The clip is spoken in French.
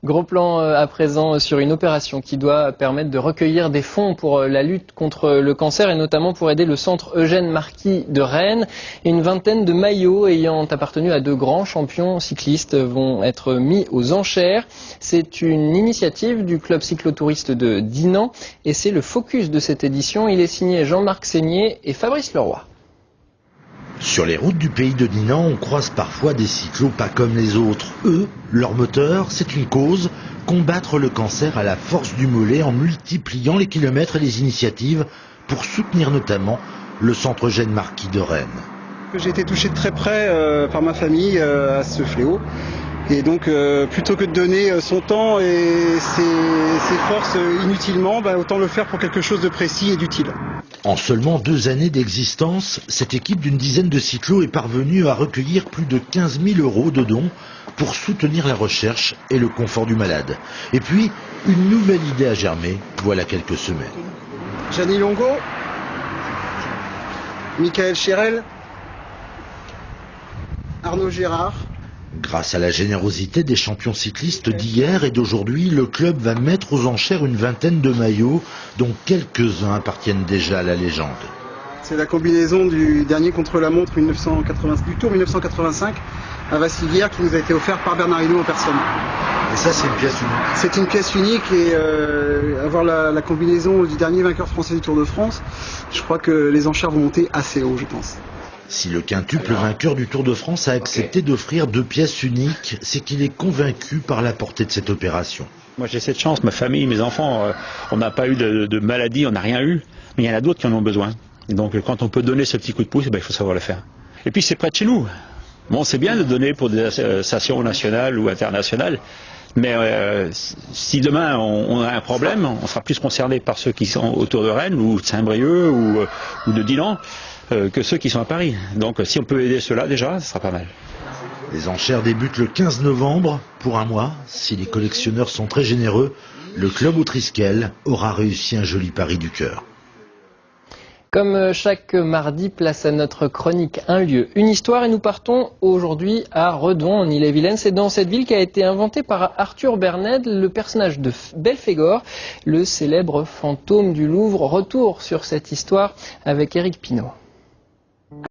Gros plan à présent sur une opération qui doit permettre de recueillir des fonds pour la lutte contre le cancer et notamment pour aider le centre Eugène Marquis de Rennes. Une vingtaine de maillots ayant appartenu à de grands champions cyclistes vont être mis aux enchères. C'est une initiative du club cyclotouriste de Dinan et c'est le focus de cette édition. Il est signé Jean-Marc Seigné et Fabrice Leroy. Sur les routes du pays de Dinan, on croise parfois des cyclos pas comme les autres. Eux, leur moteur, c'est une cause, combattre le cancer à la force du mollet en multipliant les kilomètres et les initiatives pour soutenir notamment le centre Eugène Marquis de Rennes. J'ai été touché de très près par ma famille à ce fléau. Et donc, plutôt que de donner son temps et ses forces inutilement, autant le faire pour quelque chose de précis et d'utile. En seulement 2 années d'existence, cette équipe d'une dizaine de cyclos est parvenue à recueillir plus de 15 000 € de dons pour soutenir la recherche et le confort du malade. Et puis, une nouvelle idée a germé, voilà quelques semaines. Gianni Longo, Michael Chérel, Arnaud Gérard. Grâce à la générosité des champions cyclistes d'hier et d'aujourd'hui, le club va mettre aux enchères une vingtaine de maillots, dont quelques-uns appartiennent déjà à la légende. C'est la combinaison du dernier contre-la-montre du Tour 1985 à Vassilière qui nous a été offert par Bernard Hinault en personne. Et ça, c'est une pièce unique. C'est une pièce unique et avoir la combinaison du dernier vainqueur français du Tour de France, je crois que les enchères vont monter assez haut, je pense. Si le quintuple vainqueur du Tour de France a accepté d'offrir 2 pièces uniques, c'est qu'il est convaincu par la portée de cette opération. Moi j'ai cette chance, ma famille, mes enfants, on n'a pas eu de maladie, on n'a rien eu, mais il y en a d'autres qui en ont besoin. Et donc quand on peut donner ce petit coup de pouce, il faut savoir le faire. Et puis c'est près de chez nous. Bon, c'est bien de donner pour des associations nationales ou internationales, mais si demain on a un problème, on sera plus concerné par ceux qui sont autour de Rennes ou de Saint-Brieuc ou de Dinan que ceux qui sont à Paris. Donc si on peut aider ceux-là déjà, ce sera pas mal. Les enchères débutent le 15 novembre. Pour un mois, si les collectionneurs sont très généreux, le club Autrisquel aura réussi un joli pari du cœur. Comme chaque mardi, place à notre chronique Un lieu, une histoire et nous partons aujourd'hui à Redon en Ille-et-Vilaine. C'est dans cette ville qu'a été inventé par Arthur Berned le personnage de Belphégor, le célèbre fantôme du Louvre. Retour sur cette histoire avec Éric Pinault.